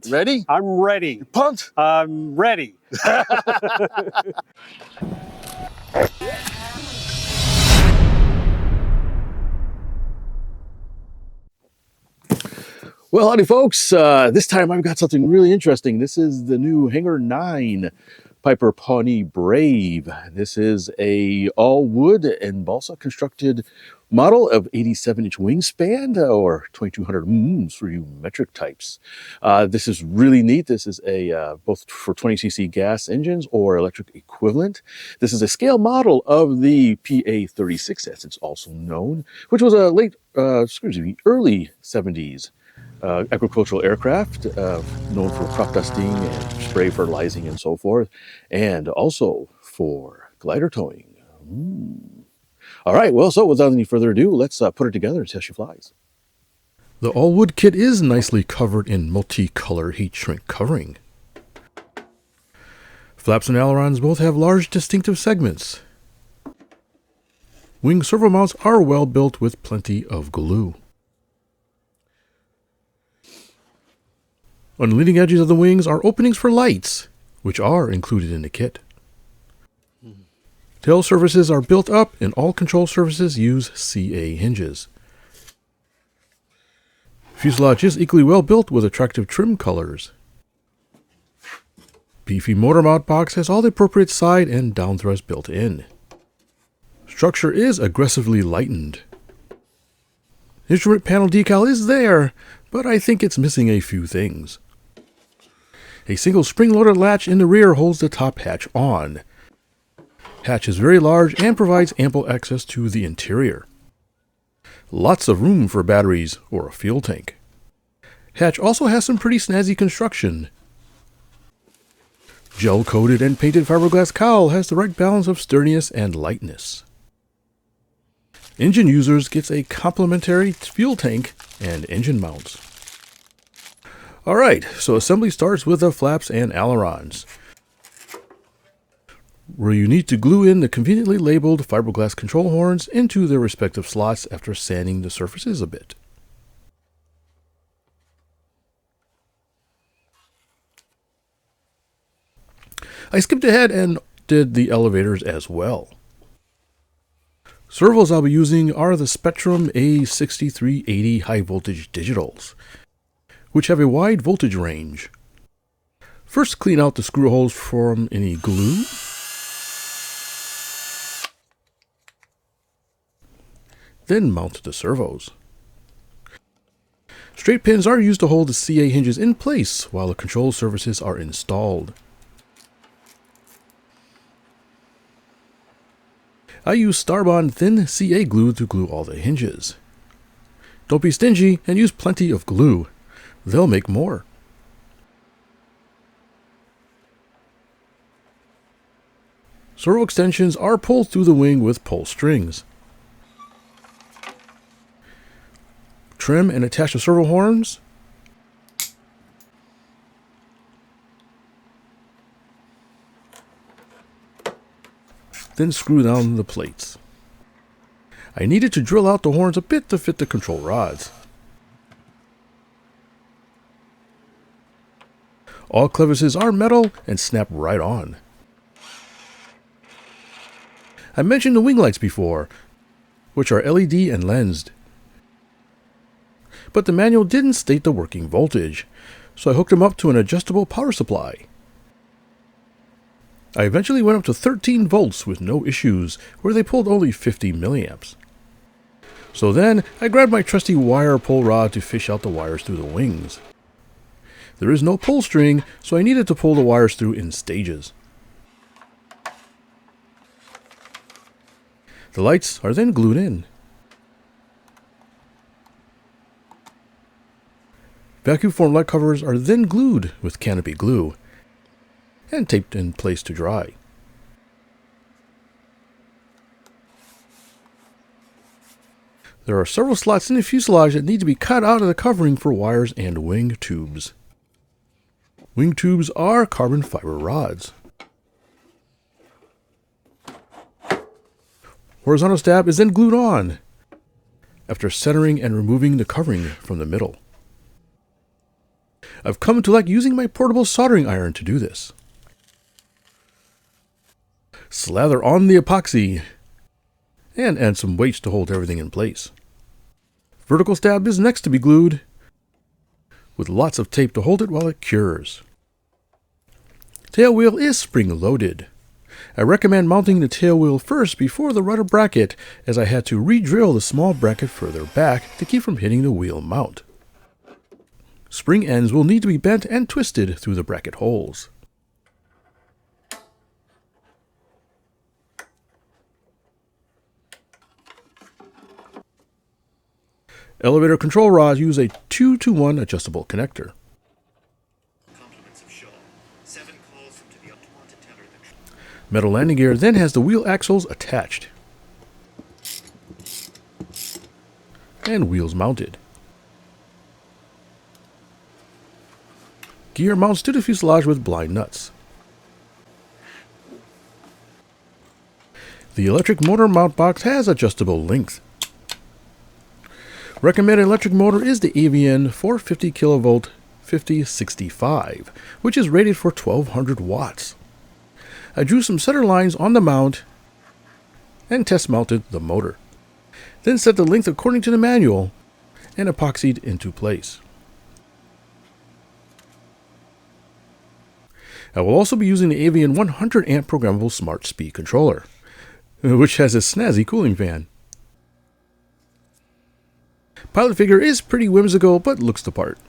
Ready? I'm ready. You're pumped? I'm ready. Well, howdy folks. This time I've got something really interesting. This is the new Hangar 9 Piper Pawnee Brave. This is a all wood and balsa constructed model of 87-inch wingspan or 2200 for you metric types. This is really neat. This is a both for 20cc gas engines or electric equivalent. This is a scale model of the PA-36, as it's also known, which was a early 70s agricultural aircraft, known for crop dusting and spray fertilizing and so forth, and also for glider towing. All right, well, so without any further ado, let's put it together and see how she flies. The all-wood kit is nicely covered in multicolor heat shrink covering. Flaps and ailerons both have large distinctive segments. Wing servo mounts are well built with plenty of glue. On the leading edges of the wings are openings for lights, which are included in the kit. Tail surfaces are built up and all control surfaces use CA hinges. Fuselage is equally well built with attractive trim colors. Beefy motor mount box has all the appropriate side and down thrust built in. Structure is aggressively lightened. Instrument panel decal is there, but I think it's missing a few things. A single spring-loaded latch in the rear holds the top hatch on. Hatch is very large and provides ample access to the interior. Lots of room for batteries or a fuel tank. Hatch also has some pretty snazzy construction. Gel-coated and painted fiberglass cowl has the right balance of sturdiness and lightness. Engine users gets a complimentary fuel tank and engine mounts. Alright, so assembly starts with the flaps and ailerons, where you need to glue in the conveniently labeled fiberglass control horns into their respective slots after sanding the surfaces a bit. I skipped ahead and did the elevators as well. Servos I'll be using are the Spectrum A6380 high voltage digitals, which have a wide voltage range. First, clean out the screw holes from any glue. Then mount the servos. Straight pins are used to hold the CA hinges in place while the control surfaces are installed. I use Starbond thin CA glue to glue all the hinges. Don't be stingy and use plenty of glue. They'll make more. Servo extensions are pulled through the wing with pull strings. Trim and attach the servo horns. Then screw down the plates. I needed to drill out the horns a bit to fit the control rods. All clevises are metal and snap right on. I mentioned the wing lights before, which are LED and lensed. But the manual didn't state the working voltage, so I hooked them up to an adjustable power supply. I eventually went up to 13 volts with no issues, where they pulled only 50 milliamps. So then, I grabbed my trusty wire pull rod to fish out the wires through the wings. There is no pull string, so I needed to pull the wires through in stages. The lights are then glued in. Vacuum form light covers are then glued with canopy glue and taped in place to dry. There are several slots in the fuselage that need to be cut out of the covering for wires and wing tubes. Wing tubes are carbon fiber rods. Horizontal stab is then glued on, after centering and removing the covering from the middle. I've come to like using my portable soldering iron to do this. Slather on the epoxy and add some weights to hold everything in place. Vertical stab is next to be glued with lots of tape to hold it while it cures. Tail wheel is spring loaded. I recommend mounting the tail wheel first before the rudder bracket, as I had to re-drill the small bracket further back to keep from hitting the wheel mount. Spring ends will need to be bent and twisted through the bracket holes. Elevator control rods use a 2-to-1 adjustable connector. Metal landing gear then has the wheel axles attached and wheels mounted. Gear mounts to the fuselage with blind nuts. The electric motor mount box has adjustable length. Recommended electric motor is the AVN 450 kV 5065, which is rated for 1200 watts. I drew some center lines on the mount and test mounted the motor. Then set the length according to the manual and epoxied into place. I will also be using the AVN 100 amp programmable smart speed controller, which has a snazzy cooling fan. Pilot figure is pretty whimsical, but looks the part.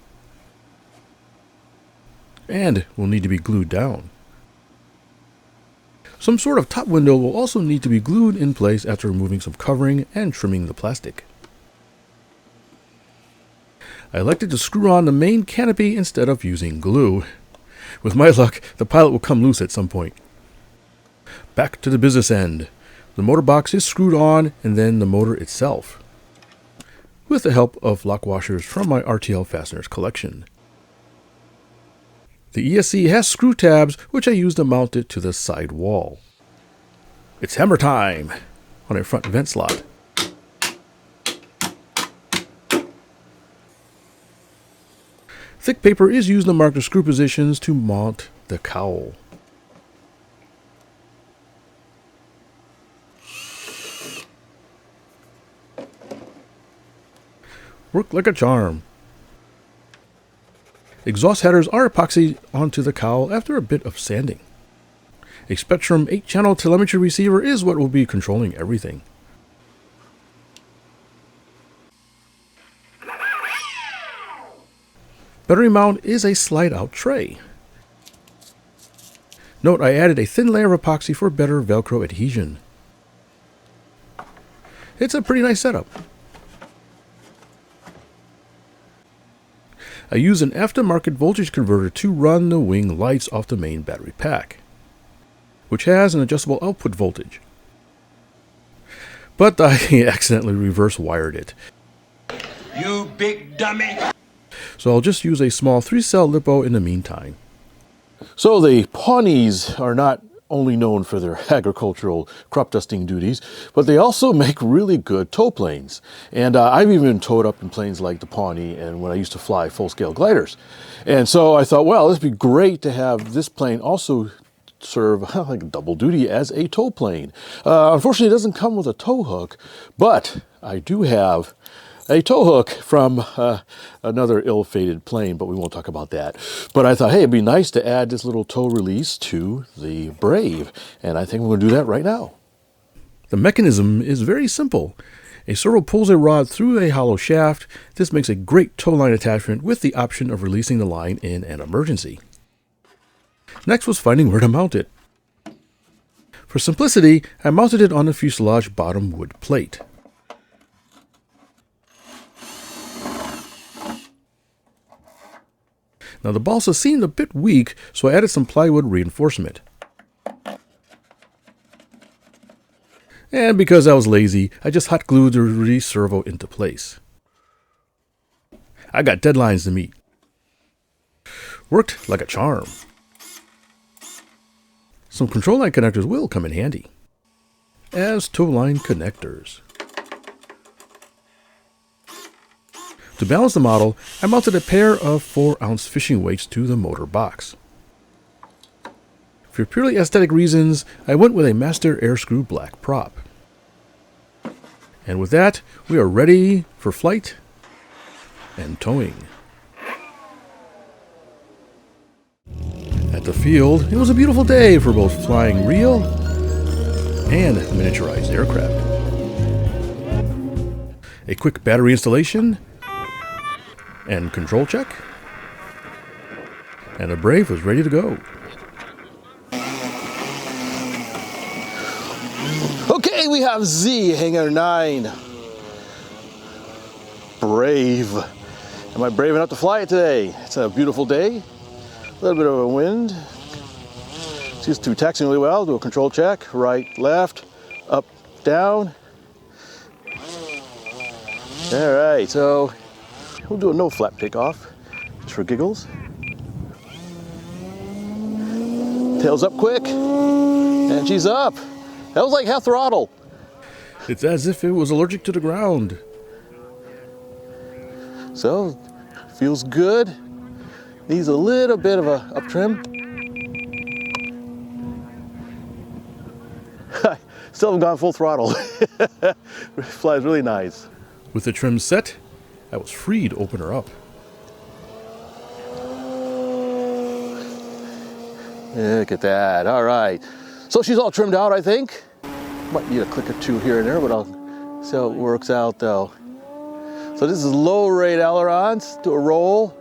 And will need to be glued down. Some sort of top window will also need to be glued in place after removing some covering and trimming the plastic. I elected to screw on the main canopy instead of using glue. With my luck, the pilot will come loose at some point. Back to the business end. The motor box is screwed on, and then the motor itself, with the help of lock washers from my RTL fasteners collection. The ESC has screw tabs, which I use to mount it to the side wall. It's hammer time on a front vent slot. Thick paper is used to mark the screw positions to mount the cowl. Work like a charm. Exhaust headers are epoxied onto the cowl after a bit of sanding. A Spectrum 8-channel telemetry receiver is what will be controlling everything. Battery mount is a slide-out tray. Note I added a thin layer of epoxy for better Velcro adhesion. It's a pretty nice setup. I use an aftermarket voltage converter to run the wing lights off the main battery pack, which has an adjustable output voltage. But I accidentally reverse wired it. You big dummy! So I'll just use a small 3-cell LiPo in the meantime. So the Pawnees are not only known for their agricultural crop dusting duties, but they also make really good tow planes. And I've even towed up in planes like the Pawnee and when I used to fly full-scale gliders. And so I thought, well, it'd be great to have this plane also serve like double duty as a tow plane. Unfortunately, it doesn't come with a tow hook, but I do have a tow hook from another ill-fated plane, but we won't talk about that. But I thought, hey, it'd be nice to add this little tow release to the Brave, and I think we're going to do that right now. The mechanism is very simple. A servo pulls a rod through a hollow shaft. This makes a great tow line attachment with the option of releasing the line in an emergency. Next was finding where to mount it. For simplicity, I mounted it on the fuselage bottom wood plate. Now the balsa seemed a bit weak, so I added some plywood reinforcement. And because I was lazy, I just hot glued the release servo into place. I got deadlines to meet. Worked like a charm. Some control line connectors will come in handy as tow line connectors. To balance the model, I mounted a pair of 4-ounce fishing weights to the motor box. For purely aesthetic reasons, I went with a Master Air Screw black prop. And with that, we are ready for flight and towing. At the field, it was a beautiful day for both flying real and miniaturized aircraft. A quick battery installation and control check, and the Brave was ready to go. Okay, we have Z, Hangar 9. Brave. Am I brave enough to fly it today? It's a beautiful day. A little bit of a wind. Seems to be taxiing really well. Do a control check. Right, left, up, down. All right, so we'll do a no flap takeoff, just for giggles. Tails up quick, and she's up. That was like half throttle. It's as if it was allergic to the ground. So, feels good. Needs a little bit of a up trim. Still haven't gone full throttle. Flies really nice. With the trim set, I was free to open her up. Look at that. All right. So she's all trimmed out, I think. Might need a click or two here and there, but I'll see how it works out though. So this is low rate ailerons. Do a roll.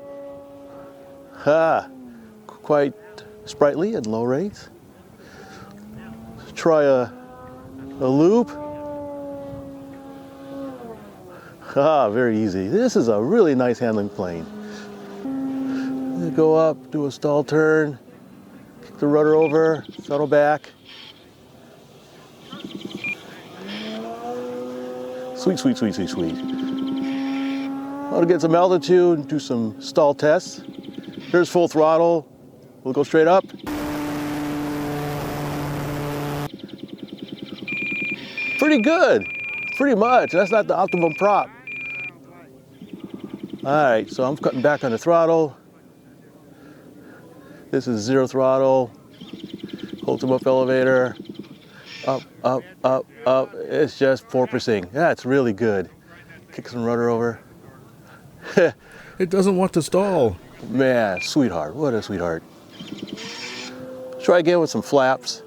Quite sprightly and low rate. Try a loop. Very easy. This is a really nice handling plane. Go up, do a stall turn, kick the rudder over, settle back. Sweet, sweet, sweet, sweet, sweet. Want to get some altitude, do some stall tests. Here's full throttle. We'll go straight up. Pretty good, pretty much. That's not the optimum prop. All right, so I'm cutting back on the throttle. This is 0 throttle. Hold them up elevator. Up, up, up, up. It's just porpoising. That's really good. Kick some rudder over. It doesn't want to stall. Man, sweetheart. What a sweetheart. Try again with some flaps.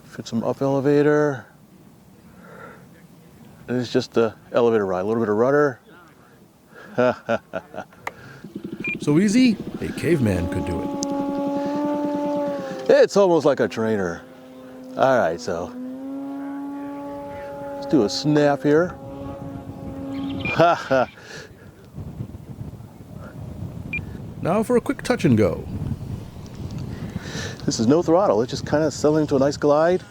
Fit some up elevator. And it's just the elevator ride. A little bit of rudder. So easy, a caveman could do it. It's almost like a trainer. All right, so let's do a snap here. Now for a quick touch and go. This is no throttle. It's just kind of settling to a nice glide.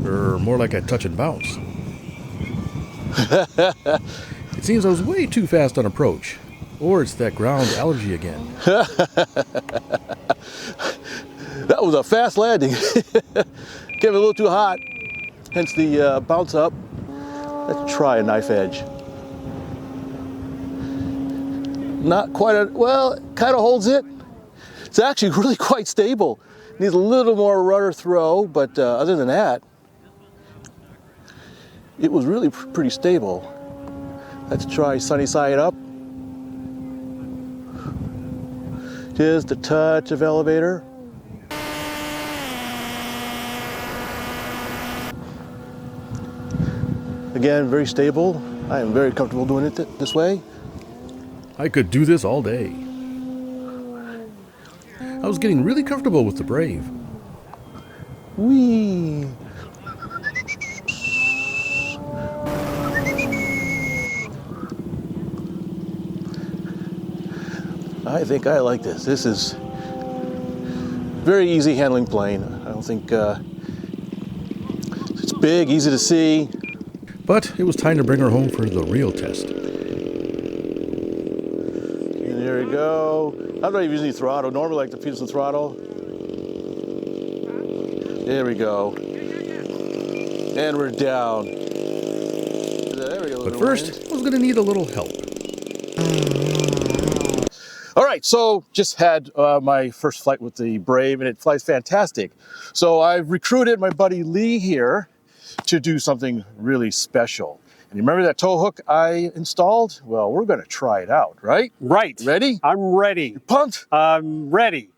Or more like a touch and bounce. It seems I was way too fast on approach. Or it's that ground allergy again. That was a fast landing. Came a little too hot, hence the bounce up. Let's try a knife edge. Not quite well, it kind of holds it. It's actually really quite stable. Needs a little more rudder throw, but other than that, it was really pretty stable. Let's try sunny side up. Just a touch of elevator. Again, very stable. I am very comfortable doing it this way. I could do this all day. I was getting really comfortable with the Brave. Whee! I think I like this. This is very easy handling plane. I don't think it's big, easy to see. But it was time to bring her home for the real test. And there we go. I'm not even using the throttle. Normally I like to use the throttle. There we go. And we're down. There we go. But first, I was going to need a little help. All right, so just had my first flight with the Brave, and it flies fantastic. So I've recruited my buddy Lee here to do something really special. And you remember that tow hook I installed? Well, we're going to try it out, right? Right. Ready? I'm ready. Pumped? I'm ready.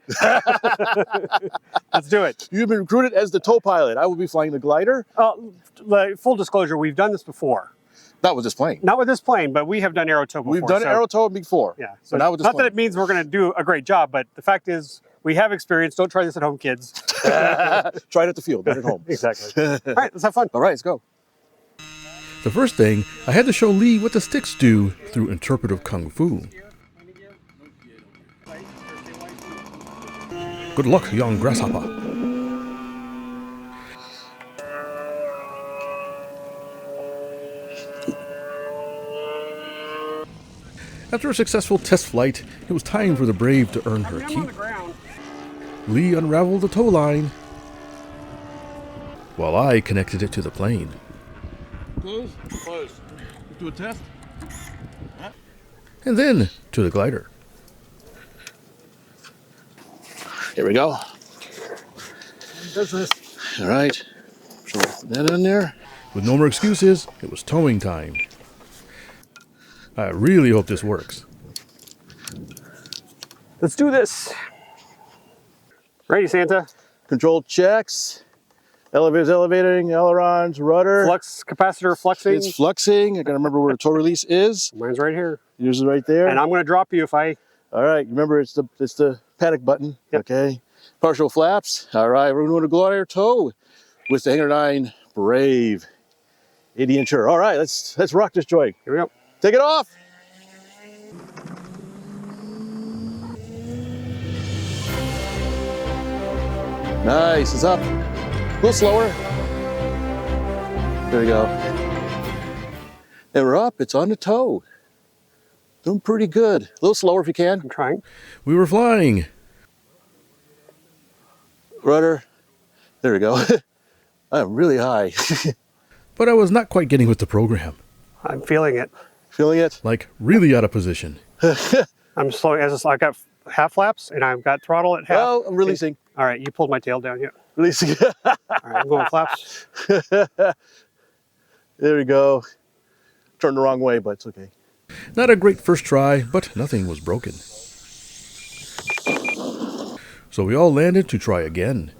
Let's do it. You've been recruited as the tow pilot. I will be flying the glider. Full disclosure, we've done this before. Not with this plane. Not with this plane, but we have done aero tow before. We've done aero tow before. Yeah. So not with this not plane. that it means we're going to do a great job, but the fact is we have experience. Don't try this at home, kids. Try it at the field, not at home. Exactly. All right, let's have fun. All right, let's go. The first thing, I had to show Lee what the sticks do through interpretive kung fu. Good luck, young grasshopper. After a successful test flight, it was time for the Brave to earn her I'm on keep. the ground. Lee unraveled the tow line, while I connected it to the plane. Close. Do a test. And then to the glider. Here we go. Does this? All right. So put that in there. With no more excuses, it was towing time. I really hope this works. Let's do this. Ready, Santa? Control checks. Elevators elevating, ailerons, rudder. Flux capacitor fluxing. It's fluxing. I gotta remember where the tow release is. Mine's right here. Yours is right there. And I'm going to drop you if I... All right. Remember, it's the panic button. Yep. Okay. Partial flaps. All right. We're doing a glider tow with the Hangar 9 Brave 80-incher. All right. Let's rock this joint. Here we go. Take it off. Nice, it's up. A little slower. There we go. And we're up, it's on the toe. Doing pretty good. A little slower if you can. I'm trying. We were flying. Rudder. There we go. I'm really high. But I was not quite getting with the program. I'm feeling it. Feeling it? Like, really out of position. I'm slowing. I got half flaps and I've got throttle at half. Well, I'm releasing. All right, you pulled my tail down. Yeah. Releasing. All right, I'm going flaps. There we go. Turned the wrong way, but it's okay. Not a great first try, but nothing was broken. So we all landed to try again.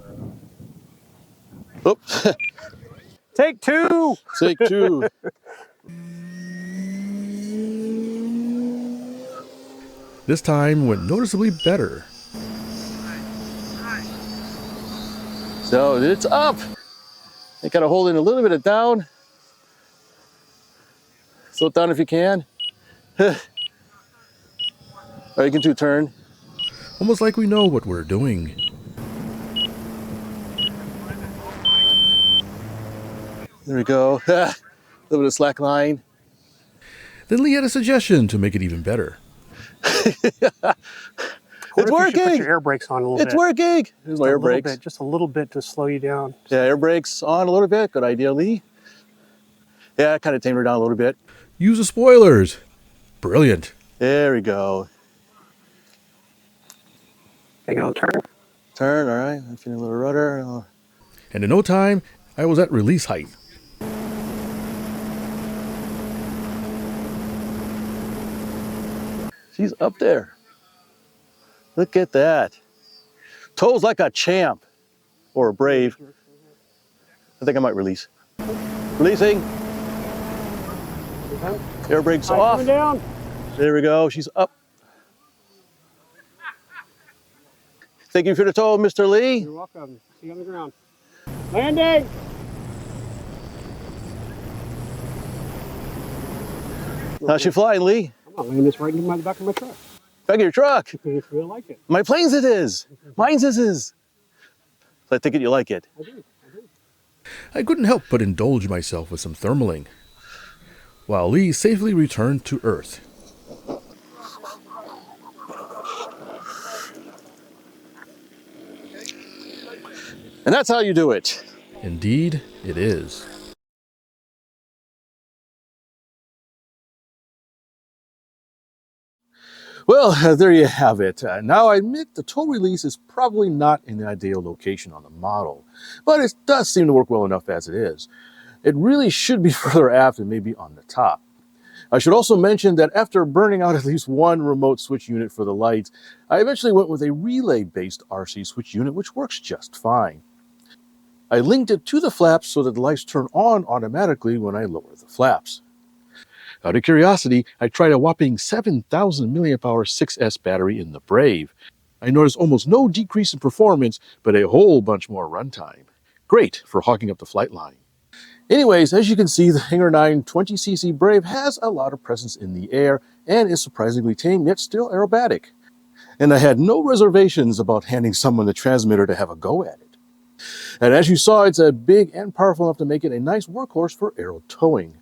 Oh, Take two. take two. This time went noticeably better. So it's up. You gotta hold in a little bit of down. Slow it down if you can. Or you can do turn. Almost like we know what we're doing. There we go. A little bit of slack line. Then Lee had a suggestion to make it even better. It's Put working. your air brakes on a little It's bit. working. Here's my air brakes. Just a little bit to slow you down. Yeah, air brakes on a little bit. Good idea, Lee. Yeah, kind of tamed her down a little bit. Use the spoilers. Brilliant. There we go. Take a little turn. Turn, all right. I'm feeling a little rudder. And in no time, I was at release height. She's up there. Look at that. Toes like a champ. Or a Brave. I think I might release. Releasing. Air brakes off. Coming down. There we go. She's up. Thank you for the tow, Mr. Lee. You're welcome. See you on the ground. Landing. How's she flying, Lee? I'm gonna land this right into the back of my truck. Back of your truck. You feel like it? My plane's it is. Mine's it is. So I think you like it. I do. I couldn't help but indulge myself with some thermaling, while Lee safely returned to Earth. And that's how you do it. Indeed, it is. Well, there you have it. Now I admit the tow release is probably not in the ideal location on the model, but it does seem to work well enough as it is. It really should be further aft and maybe on the top. I should also mention that after burning out at least one remote switch unit for the lights, I eventually went with a relay-based RC switch unit, which works just fine. I linked it to the flaps so that the lights turn on automatically when I lower the flaps. Out of curiosity, I tried a whopping 7,000 mAh 6S battery in the Brave. I noticed almost no decrease in performance, but a whole bunch more runtime. Great for hawking up the flight line. Anyways, as you can see, the Hangar 9 20cc Brave has a lot of presence in the air and is surprisingly tame yet still aerobatic. And I had no reservations about handing someone the transmitter to have a go at it. And as you saw, it's big and powerful enough to make it a nice workhorse for aero towing.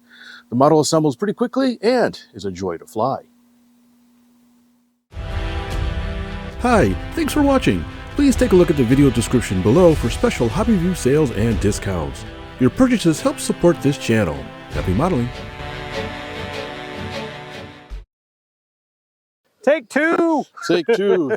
The model assembles pretty quickly and is a joy to fly. Hi, thanks for watching. Please take a look at the video description below for special HobbyView sales and discounts. Your purchases help support this channel. Happy modeling! Take two. Take two.